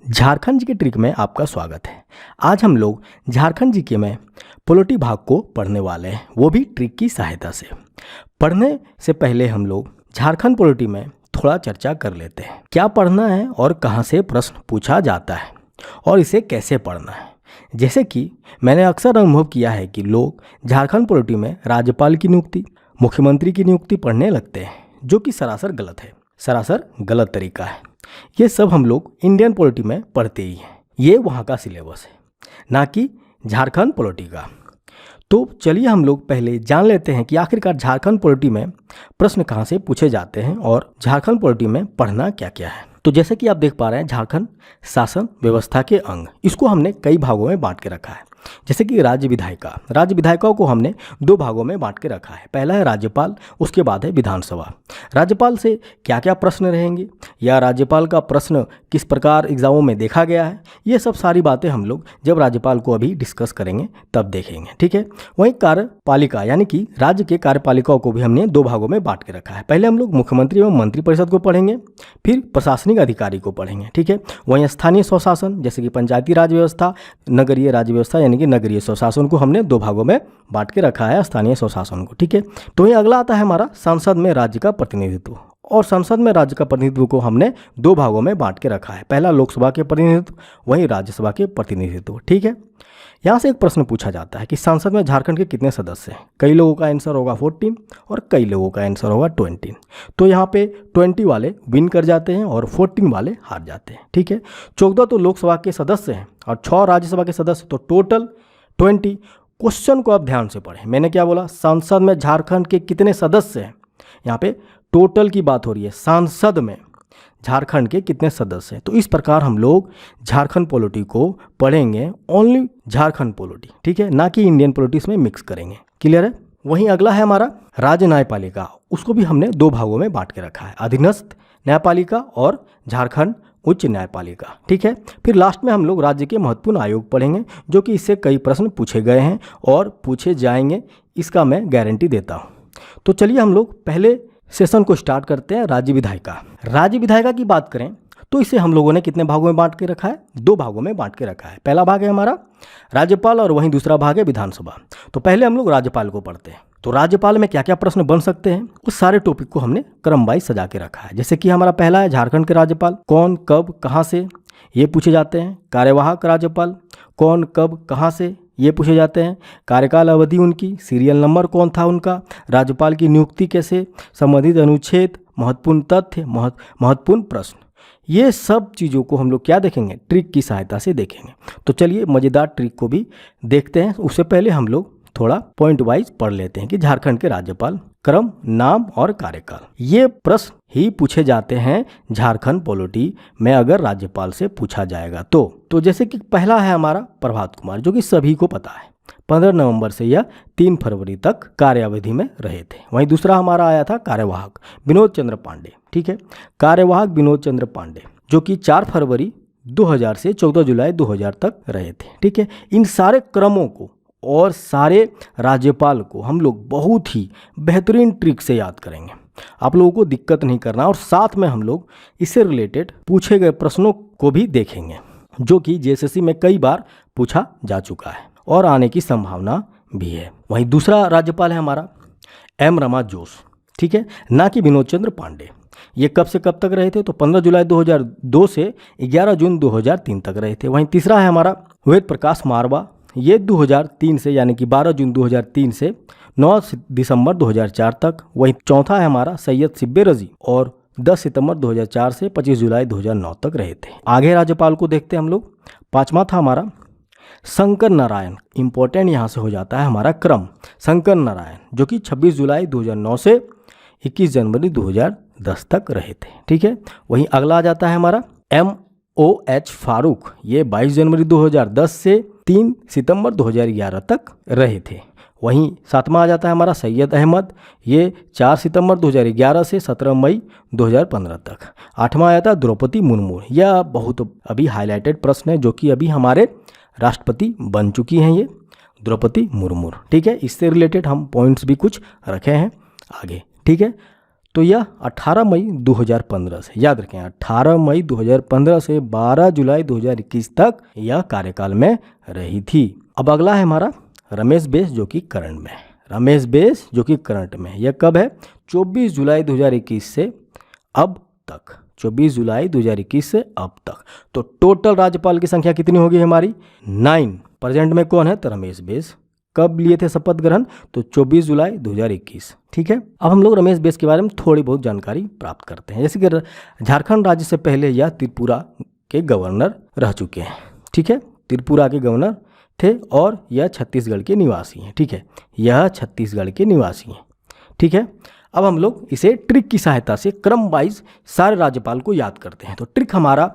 झारखंड जी के ट्रिक में आपका स्वागत है। आज हम लोग झारखंड जीके में पॉलिटी भाग को पढ़ने वाले हैं, वो भी ट्रिक की सहायता से। पढ़ने से पहले हम लोग झारखंड पॉलिटी में थोड़ा चर्चा कर लेते हैं। क्या पढ़ना है और कहाँ से प्रश्न पूछा जाता है और इसे कैसे पढ़ना है। जैसे कि मैंने अक्सर अनुभव किया है कि लोग झारखंड पॉलिटी में राज्यपाल की नियुक्ति, मुख्यमंत्री की नियुक्ति पढ़ने लगते हैं, जो कि सरासर गलत है, सरासर गलत तरीका है। ये सब हम लोग इंडियन पॉलिटी में पढ़ते ही हैं। ये वहाँ का सिलेबस है, ना कि झारखंड पॉलिटी का। तो चलिए हम लोग पहले जान लेते हैं कि आखिरकार झारखंड पॉलिटी में प्रश्न कहाँ से पूछे जाते हैं और झारखंड पॉलिटी में पढ़ना क्या क्या है। तो जैसे कि आप देख पा रहे हैं, झारखंड शासन व्यवस्था के अंग, इसको हमने कई भागों में बांट के रखा है। जैसे कि राज्य विधायिकाओं को हमने दो भागों में बांट के रखा है। पहला है राज्यपाल, उसके बाद है विधानसभा। राज्यपाल से क्या क्या प्रश्न रहेंगे या राज्यपाल का प्रश्न किस प्रकार एग्जामों में देखा गया है, ये सब सारी बातें हम लोग जब राज्यपाल को अभी डिस्कस करेंगे तब देखेंगे, ठीक है। वहीं कार्यपालिका यानी कि राज्य के कार्यपालिकाओं को भी हमने दो भागों में बांट के रखा है। पहले हम लोग मुख्यमंत्री एवं मंत्रिपरिषद को पढ़ेंगे, फिर प्रशासनिक अधिकारी को पढ़ेंगे, ठीक है। वहीं स्थानीय स्वशासन जैसे कि पंचायती राज व्यवस्था, नगरीय राज्य व्यवस्था यानी कि नगरीय स्वशासन को हमने दो भागों में बांट के रखा है, स्थानीय स्वशासन को, ठीक है। तो ये अगला आता है हमारा संसद में राज्य का प्रतिनिधित्व, और संसद में राज्य का प्रतिनिधित्व को हमने दो भागों में बांट के रखा है। पहला लोकसभा के प्रतिनिधित्व, वहीं राज्यसभा के प्रतिनिधित्व, ठीक है। यहाँ से एक प्रश्न पूछा जाता है कि संसद में झारखंड के कितने सदस्य हैं। कई लोगों का आंसर होगा 14 और कई लोगों का आंसर होगा 20। तो यहाँ पे 20 वाले विन कर जाते हैं और 14 वाले हार जाते हैं, ठीक है। 14 तो लोकसभा के सदस्य हैं और 6 राज्यसभा के सदस्य, तो टोटल 20। क्वेश्चन को आप ध्यान से पढ़ें, मैंने क्या बोला, संसद में झारखंड के कितने सदस्य हैं। यहाँ पे टोटल की बात हो रही है, सांसद में झारखंड के कितने सदस्य हैं। तो इस प्रकार हम लोग झारखंड पॉलिटी को पढ़ेंगे, ओनली झारखंड पॉलिटी, ठीक है, ना कि इंडियन पॉलिटिक्स में मिक्स करेंगे। क्लियर है। वहीं अगला है हमारा राज्य न्यायपालिका, उसको भी हमने दो भागों में बांट के रखा है, अधीनस्थ न्यायपालिका और झारखंड उच्च न्यायपालिका, ठीक है। फिर लास्ट में हम लोग राज्य के महत्वपूर्ण आयोग पढ़ेंगे, जो कि इससे कई प्रश्न पूछे गए हैं और पूछे जाएंगे, इसका मैं गारंटी देता हूँ। तो चलिए हम लोग पहले सेशन को स्टार्ट करते हैं। राज्य विधायिका की बात करें तो इसे हम लोगों ने कितने भागों में बांट के रखा है, दो भागों में बांट के रखा है। पहला भाग है हमारा राज्यपाल और वहीं दूसरा भाग है विधानसभा। तो पहले हम लोग राज्यपाल को पढ़ते हैं। तो राज्यपाल में क्या क्या प्रश्न बन सकते हैं, उस सारे टॉपिक को हमने क्रम वाइज सजा के रखा है। जैसे कि हमारा पहला है झारखंड के राज्यपाल, कौन कब कहाँ से, ये पूछे जाते हैं। कार्यवाहक राज्यपाल, कौन कब कहाँ से, ये पूछे जाते हैं। कार्यकाल अवधि उनकी, सीरियल नंबर कौन था उनका, राज्यपाल की नियुक्ति कैसे, संबंधित अनुच्छेद, महत्वपूर्ण तथ्य, महत्वपूर्ण प्रश्न, ये सब चीज़ों को हम लोग क्या देखेंगे, ट्रिक की सहायता से देखेंगे। तो चलिए मज़ेदार ट्रिक को भी देखते हैं। उससे पहले हम लोग थोड़ा पॉइंट वाइज पढ़ लेते हैं कि झारखंड के राज्यपाल, क्रम, नाम और कार्यकाल, ये प्रश्न ही पूछे जाते हैं झारखंड पॉलिटी में अगर राज्यपाल से पूछा जाएगा तो जैसे कि पहला है हमारा प्रभात कुमार, जो कि सभी को पता है, 15 नवंबर से या 3 फरवरी तक कार्यावधि में रहे थे। वहीं दूसरा हमारा आया था कार्यवाहक विनोद चंद्र पांडे, ठीक है। कार्यवाहक विनोद चंद्र पांडे, जो कि 4 फरवरी 2000 से 14 जुलाई 2000 तक रहे थे, ठीक है। इन सारे क्रमों को और सारे राज्यपाल को हम लोग बहुत ही बेहतरीन ट्रिक से याद करेंगे। आप लोगों को दिक्कत नहीं करना, और साथ में हम लोग इससे रिलेटेड पूछे गए प्रश्नों को भी देखेंगे, जो कि जेएसएससी में कई बार पूछा जा चुका है और आने की संभावना भी है। वहीं दूसरा राज्यपाल है हमारा एम रमा जोश, ठीक है, ना कि विनोद चंद्र पांडे। ये कब से कब तक रहे थे, तो 15 जुलाई 2002 से 11 जून 2003 तक रहे थे। वहीं तीसरा है हमारा वेद प्रकाश मारवा, ये 2003 से यानी कि 12 जून 2003 से 9 दिसंबर 2004 तक। वहीं चौथा है हमारा सैयद सिब्बे रजी, और 10 सितंबर 2004 से 25 जुलाई 2009 तक रहे थे। आगे राज्यपाल को देखते हैं हम लोग। पांचवा था हमारा शंकर नारायण, इंपॉर्टेंट यहाँ से हो जाता है हमारा क्रम, शंकर नारायण, जो कि 26 जुलाई 2009 से 21 जनवरी 2010 तक रहे थे, ठीक है। वहीं अगला आ जाता है हमारा MOH फारूक, ये 22 जनवरी 2010 से 3 सितंबर 2011 तक रहे थे। वहीं सातवां आ जाता है हमारा सैयद अहमद, ये 4 सितंबर 2011 से 17 मई 2015 तक। आठवां आया था द्रौपदी मुर्मू, यह बहुत अभी हाईलाइटेड प्रश्न है, जो कि अभी हमारे राष्ट्रपति बन चुकी हैं, ये द्रौपदी मुर्मू, ठीक है। इससे रिलेटेड हम पॉइंट्स भी कुछ रखे हैं आगे, ठीक है। तो यह 18 मई 2015 से, याद रखें 18 मई 2015 से 12 जुलाई 2021 तक यह कार्यकाल में रही थी। अब अगला है हमारा रमेश बैस जो कि करंट में है। रमेश बैस जो कि करंट में है, यह कब है? 24 जुलाई 2021 से अब तक, 24 जुलाई 2021 से अब तक। तो टोटल राज्यपाल की संख्या कितनी होगी हमारी? 9। प्रेजेंट में कौन है? तो रमेश बैस। कब लिए थे शपथ ग्रहण? तो 24 जुलाई 2021। ठीक है, अब हम लोग रमेश बैस के बारे में थोड़ी बहुत जानकारी प्राप्त करते हैं। जैसे कि झारखंड राज्य से पहले यह त्रिपुरा के गवर्नर रह चुके हैं। ठीक है, त्रिपुरा के गवर्नर थे और यह छत्तीसगढ़ के निवासी हैं। ठीक है, यह छत्तीसगढ़ के निवासी हैं। ठीक है, अब हम लोग इसे ट्रिक की सहायता से क्रम वाइज सारे राज्यपाल को याद करते हैं। तो ट्रिक हमारा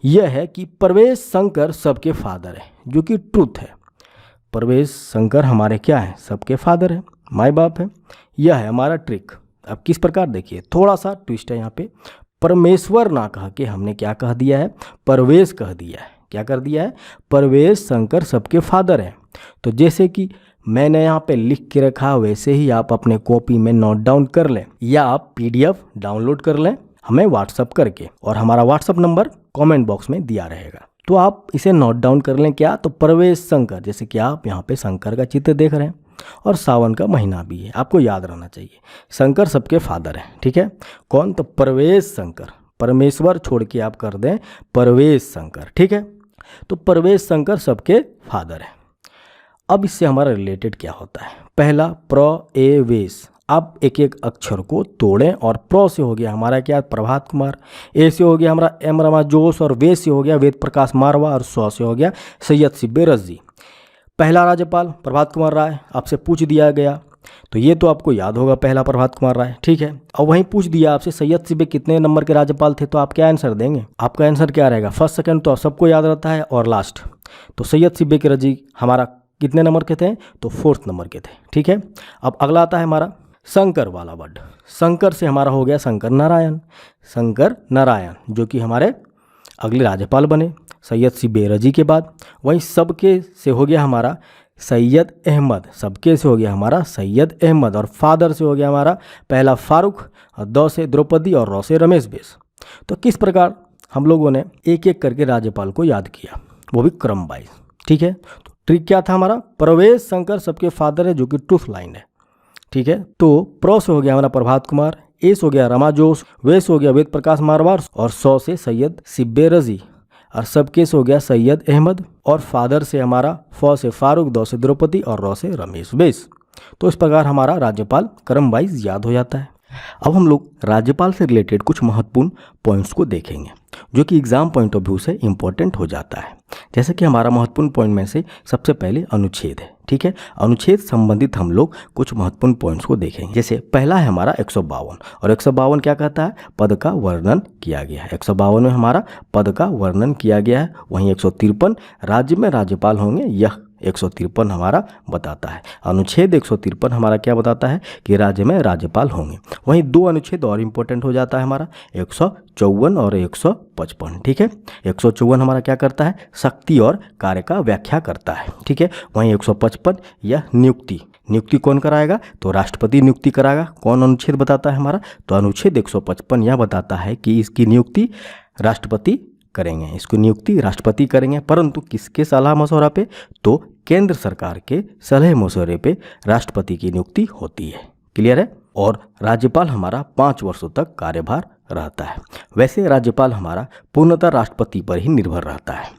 यह है कि प्रवेश शंकर सबके फादर है, जो कि ट्रूथ है। प्रवेश शंकर हमारे क्या है? सबके फादर है, माई बाप है। यह है हमारा ट्रिक। अब किस प्रकार देखिए, थोड़ा सा ट्विस्ट है यहाँ पे। परमेश्वर ना कह के हमने क्या कह दिया है? प्रवेश कह दिया है। क्या कर दिया है? प्रवेश शंकर सबके फादर है। तो जैसे कि मैंने यहाँ पे लिख के रखा, वैसे ही आप अपने कॉपी में नोट डाउन कर लें या आप PDF डाउनलोड कर लें हमें व्हाट्सअप करके, और हमारा व्हाट्सअप नंबर कमेंट बॉक्स में दिया रहेगा। तो आप इसे नोट डाउन कर लें। क्या? तो प्रवेश शंकर, जैसे कि आप यहाँ पे शंकर का चित्र देख रहे हैं और सावन का महीना भी है, आपको याद रहना चाहिए। शंकर सबके फादर है। ठीक है, कौन? तो प्रवेश शंकर। परमेश्वर छोड़ के आप कर दें प्रवेश शंकर। ठीक है, तो प्रवेश शंकर सबके फादर है। अब इससे हमारा रिलेटेड क्या होता है? पहला प्रवेश, आप एक एक अक्षर को तोड़ें और प्र से हो गया हमारा क्या? प्रभात कुमार। ए से हो गया हमारा एम रमा जोश, और वे से हो गया वेद प्रकाश मारवा, और सौ से हो गया सैयद सिब्बे रजी। पहला राज्यपाल प्रभात कुमार राय, आपसे पूछ दिया गया तो ये तो आपको याद होगा, पहला प्रभात कुमार राय। ठीक है, और वहीं पूछ दिया आपसे सैयद सिब्बे कितने नंबर के राज्यपाल थे, तो आप क्या आंसर देंगे? आपका आंसर क्या रहेगा? फर्स्ट सेकंड तो सबको याद रहता है, और लास्ट। तो सैयद सिब्बे के रजी हमारा कितने नंबर के थे? तो 4th नंबर के थे। ठीक है, अब अगला आता है हमारा शंकर वाला वर्ड। शंकर से हमारा हो गया शंकर नारायण। शंकर नारायण जो कि हमारे अगले राज्यपाल बने सैयद सिब्बे रजी के बाद। वहीं सबके से हो गया हमारा सैयद अहमद। सबके से हो गया हमारा सैयद अहमद, और फादर से हो गया हमारा पहला फारूक, और द से द्रौपदी, और र से रमेश बैस। तो किस प्रकार हम लोगों ने एक एक करके राज्यपाल को याद किया, वो भी क्रम वाइज। ठीक है, तो ट्रिक क्या था हमारा? प्रवेश शंकर सबके फादर है, जो कि ट्रूथ लाइन है। ठीक है, तो प्र से हो गया हमारा प्रभात कुमार, ए से हो गया रमा जोश, वे से हो गया वेद प्रकाश मारवार, और सौ से सैयद सिब्बे रजी, और सबके से हो गया सैयद अहमद, और फादर से हमारा फ से फारूक, द से द्रौपदी, और र से रमेश बैस। तो इस प्रकार हमारा राज्यपाल क्रम वाइज याद हो जाता है। अब हम लोग राज्यपाल से रिलेटेड कुछ महत्वपूर्ण पॉइंट्स को देखेंगे, जो कि एग्जाम पॉइंट ऑफ व्यू से इम्पोर्टेंट हो जाता है। जैसे कि हमारा महत्वपूर्ण पॉइंट में से सबसे पहले अनुच्छेद है। ठीक है, अनुच्छेद संबंधित हम लोग कुछ महत्वपूर्ण पॉइंट्स को देखेंगे। जैसे पहला है हमारा 152, और 152 क्या कहता है? पद का वर्णन किया गया है। 152 में हमारा पद का वर्णन किया गया है। वहीं 153 राज्य में राज्यपाल होंगे, यह 153 हमारा बताता है। अनुच्छेद 153 हमारा क्या बताता है? कि राज्य में राज्यपाल होंगे। वहीं 2 अनुच्छेद और इम्पोर्टेंट हो जाता है हमारा, 154 और 155। ठीक है, 154 हमारा क्या करता है? शक्ति और कार्य का व्याख्या करता है। ठीक है, वहीं 155 यह नियुक्ति। नियुक्ति कौन कराएगा? तो राष्ट्रपति नियुक्ति कराएगा। कौन अनुच्छेद बताता है हमारा? तो अनुच्छेद 155 यह बताता है कि इसकी नियुक्ति राष्ट्रपति करेंगे। इसको नियुक्ति राष्ट्रपति करेंगे, परंतु किसके सलाह मशवरा पे? तो केंद्र सरकार के सलाह मशवरे पे राष्ट्रपति की नियुक्ति होती है। क्लियर है? और राज्यपाल हमारा 5 वर्षों तक कार्यभार रहता है। वैसे राज्यपाल हमारा पूर्णतः राष्ट्रपति पर ही निर्भर रहता है।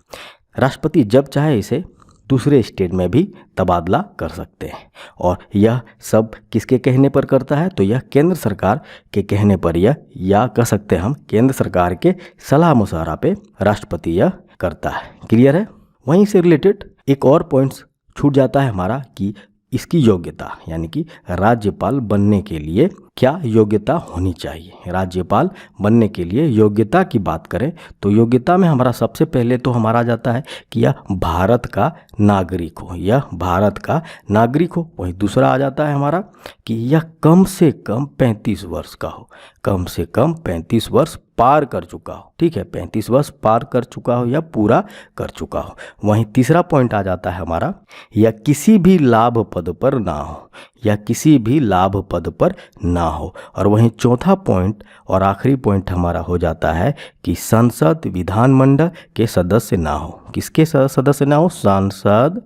राष्ट्रपति जब चाहे इसे दूसरे स्टेट में भी तबादला कर सकते हैं, और यह सब किसके कहने पर करता है? तो यह केंद्र सरकार के कहने पर यह, या कह सकते हैं हम केंद्र सरकार के सलाह मशवरा पे राष्ट्रपति यह करता है। क्लियर है? वहीं से रिलेटेड एक और पॉइंट्स छूट जाता है हमारा कि इसकी योग्यता, यानी कि राज्यपाल बनने के लिए क्या योग्यता होनी चाहिए। राज्यपाल बनने के लिए योग्यता की बात करें तो योग्यता में हमारा सबसे पहले तो हमारा जाता है कि यह भारत का नागरिक हो, यह भारत का नागरिक हो। वहीं दूसरा आ जाता है हमारा कि यह कम से कम 35 वर्ष का हो, कम से कम 35 वर्ष पार कर चुका हो। ठीक है, 35 वर्ष पार कर चुका हो या पूरा कर चुका हो। वहीं तीसरा पॉइंट आ जाता है हमारा, या किसी भी लाभ पद पर ना हो, या किसी भी लाभ पद पर ना ना हो। और वहीं चौथा पॉइंट और आखिरी पॉइंट हमारा हो जाता है कि संसद विधानमंडल के सदस्य ना हो। किसके सदस्य ना हो? सांसद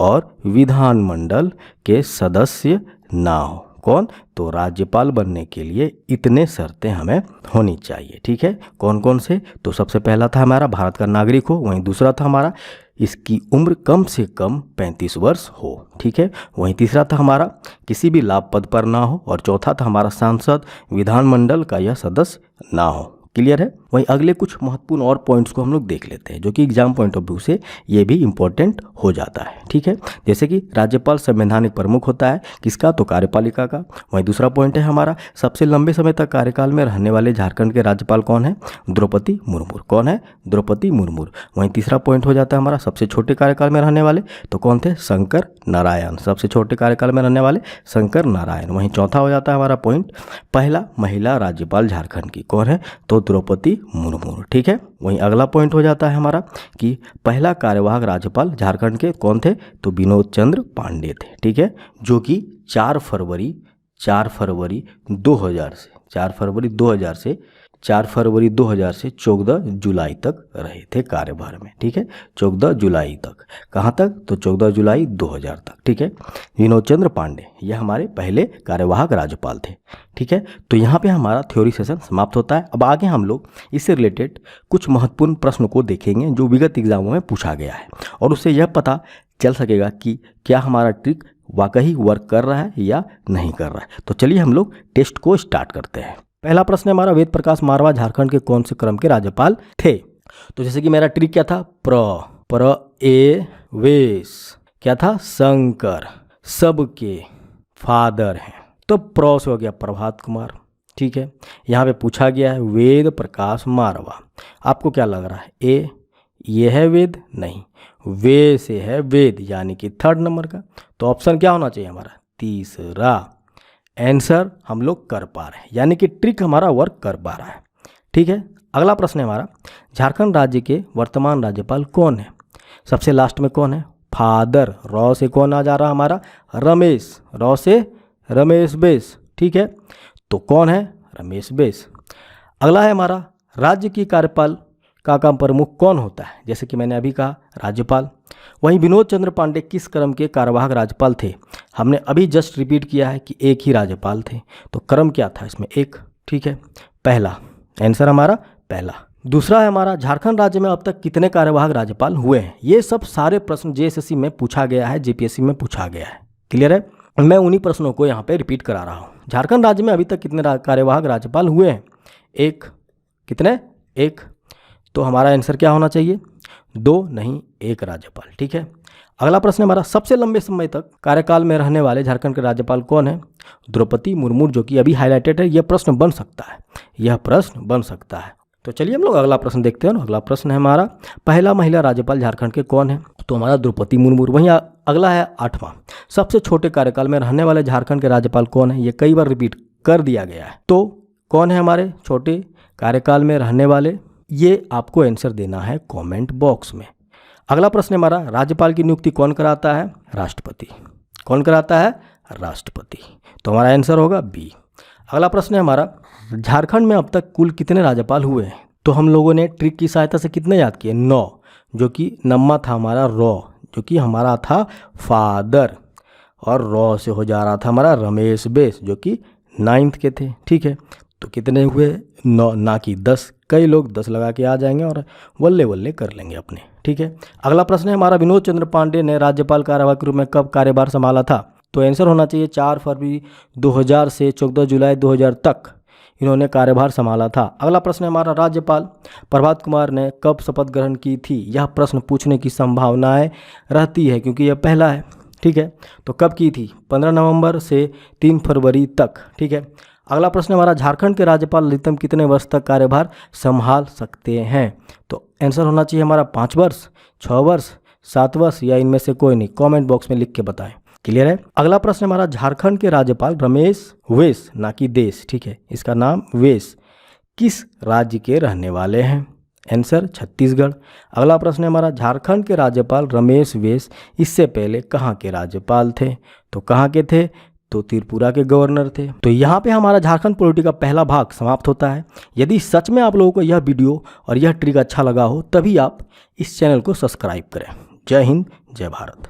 और विधानमंडल के सदस्य ना हो। कौन? तो राज्यपाल बनने के लिए इतने शर्तें हमें होनी चाहिए। ठीक है, कौन कौन से? तो सबसे पहला था हमारा भारत का नागरिक हो, वहीं दूसरा था हमारा इसकी उम्र कम से कम 35 वर्ष हो। ठीक है, वहीं तीसरा था हमारा किसी भी लाभ पद पर ना हो, और चौथा था हमारा सांसद विधानमंडल का यह सदस्य ना हो। क्लियर है? वहीं अगले कुछ महत्वपूर्ण और पॉइंट्स को हम लोग देख लेते हैं जो कि एग्जाम पॉइंट ऑफ व्यू से ये भी इंपॉर्टेंट हो जाता है। ठीक है, जैसे कि राज्यपाल संवैधानिक प्रमुख होता है, किसका? तो कार्यपालिका का। वहीं दूसरा पॉइंट है हमारा सबसे लंबे समय तक कार्यकाल में रहने वाले झारखंड के राज्यपाल कौन है? द्रौपदी मुर्मू। कौन है? द्रौपदी मुर्मू। वहीं तीसरा पॉइंट हो जाता है हमारा सबसे छोटे कार्यकाल में रहने वाले, तो कौन थे? शंकर नारायण। सबसे छोटे कार्यकाल में रहने वाले शंकर नारायण। वहीं चौथा हो जाता है हमारा पॉइंट पहला महिला राज्यपाल झारखंड की, कौन है? तो द्रौपदी मुर्मू। ठीक है, वहीं अगला पॉइंट हो जाता है हमारा कि पहला कार्यवाहक राज्यपाल झारखंड के कौन थे? तो विनोद चंद्र पांडे थे। ठीक है, जो कि 4 फरवरी 2000 से 14 जुलाई तक रहे थे कार्यभार में। ठीक है, 14 जुलाई तक। कहाँ तक? तो 14 जुलाई 2000 तक। ठीक है, विनोद चंद्र पांडे यह हमारे पहले कार्यवाहक राज्यपाल थे। ठीक है, तो यहाँ पे हमारा थ्योरी सेशन समाप्त होता है। अब आगे हम लोग इससे रिलेटेड कुछ महत्वपूर्ण प्रश्न को देखेंगे जो विगत एग्जामों में पूछा गया है, और उससे यह पता चल सकेगा कि क्या हमारा ट्रिक वाकई वर्क कर रहा है या नहीं कर रहा है। तो चलिए हम लोग टेस्ट को स्टार्ट करते हैं। पहला प्रश्न है हमारा, वेद प्रकाश मारवा झारखंड के कौन से क्रम के राज्यपाल थे? तो जैसे कि मेरा ट्रिक क्या था? प्र ए वेश क्या था? शंकर। सबके फादर हैं, तो प्र से हो गया प्रभात कुमार। ठीक है, यहाँ पे पूछा गया है वेद प्रकाश मारवा। आपको क्या लग रहा है? ए ये है वेद? नहीं, वे से है वेद, यानी कि थर्ड नंबर का। तो ऑप्शन क्या होना चाहिए हमारा? तीसरा। आंसर हम लोग कर पा रहे हैं, यानी कि ट्रिक हमारा वर्क कर पा रहा है। ठीक है, अगला प्रश्न है हमारा, झारखंड राज्य के वर्तमान राज्यपाल कौन है? सबसे लास्ट में कौन है? फादर। रॉ से कौन आ जा रहा हमारा? रमेश। रॉ से रमेश बेस। ठीक है, तो कौन है? रमेश बेस। अगला है हमारा, राज्य की कार्यपाल का काम प्रमुख कौन होता है? जैसे कि मैंने अभी कहा राज्यपाल। वहीं विनोद चंद्र पांडे किस क्रम के कार्यवाहक राज्यपाल थे? हमने अभी जस्ट रिपीट किया है कि एक ही राज्यपाल थे, तो क्रम क्या था इसमें? एक। ठीक है, पहला। आंसर हमारा पहला। दूसरा है हमारा, झारखंड राज्य में अब तक कितने कार्यवाहक राज्यपाल हुए हैं? ये सब सारे प्रश्न जेएसएससी में पूछा गया है, जेपीएससी में पूछा गया है। क्लियर है? मैं उन्हीं प्रश्नों को यहाँ पे रिपीट करा रहा हूँ। झारखंड राज्य में अभी तक कितने कार्यवाहक राज्यपाल हुए हैं? एक। कितने? एक। तो हमारा आंसर क्या होना चाहिए? 2 नहीं, 1 राज्यपाल। ठीक है, अगला प्रश्न हमारा, सबसे लंबे समय तक कार्यकाल में रहने वाले झारखंड के राज्यपाल कौन है? द्रौपदी मुर्मू, जो कि अभी हाईलाइटेड है। यह प्रश्न बन सकता है, यह प्रश्न बन सकता है। तो चलिए हम लोग अगला प्रश्न देखते हैं। अगला प्रश्न है हमारा, पहला महिला राज्यपाल झारखंड के कौन है? तो हमारा द्रौपदी मुर्मू। वहीं अगला है 8वां, सबसे छोटे कार्यकाल में रहने वाले झारखंड के राज्यपाल कौन है? ये कई बार रिपीट कर दिया गया है, तो कौन है हमारे छोटे कार्यकाल में रहने वाले? ये आपको आंसर देना है कमेंट बॉक्स में। अगला प्रश्न हमारा, राज्यपाल की नियुक्ति कौन कराता है? राष्ट्रपति। कौन कराता है? राष्ट्रपति। तो हमारा आंसर होगा बी। अगला प्रश्न है हमारा, झारखंड में अब तक कुल कितने राज्यपाल हुए हैं? तो हम लोगों ने ट्रिक की सहायता से कितने याद किए? 9, जो कि नम्मा था हमारा रॉ, जो कि हमारा था फादर, और रॉ से हो जा रहा था हमारा रमेश बेस, जो कि 9th के थे। ठीक है, तो कितने हुए? 9 ना कि 10। कई लोग 10 लगा के आ जाएंगे और वल्ले वल्ले कर लेंगे अपने। ठीक है, अगला प्रश्न है हमारा, विनोद चंद्र पांडे ने राज्यपाल कार्यवाहक के रूप में कब कार्यभार संभाला था? तो आंसर होना चाहिए 4 फरवरी 2000 से 14 जुलाई 2000 तक इन्होंने कार्यभार संभाला था। अगला प्रश्न है हमारा, राज्यपाल प्रभात कुमार ने कब शपथ ग्रहण की थी? यह प्रश्न पूछने की संभावनाएं रहती है क्योंकि यह पहला है। ठीक है, तो कब की थी? 15 नवंबर से 3 फरवरी तक। ठीक है, अगला प्रश्न हमारा, झारखंड के राज्यपाल अधिकतम कितने वर्ष तक कार्यभार संभाल सकते हैं? तो आंसर होना चाहिए हमारा 5 वर्ष, 6 वर्ष, 7 वर्ष, या इनमें से कोई नहीं। कमेंट बॉक्स में लिख के बताएं। क्लियर है? अगला प्रश्न हमारा, झारखंड के राज्यपाल रमेश वेस, ना कि देश, ठीक है, इसका नाम वेस, किस राज्य के रहने वाले हैं? आंसर छत्तीसगढ़। अगला प्रश्न है हमारा, झारखंड के राज्यपाल रमेश वेस इससे पहले कहाँ के राज्यपाल थे? तो कहाँ के थे? तो त्रिपुरा के गवर्नर थे। तो यहाँ पे हमारा झारखंड पॉलिटी का पहला भाग समाप्त होता है। यदि सच में आप लोगों को यह वीडियो और यह ट्रिक अच्छा लगा हो तभी आप इस चैनल को सब्सक्राइब करें। जय हिंद, जय भारत।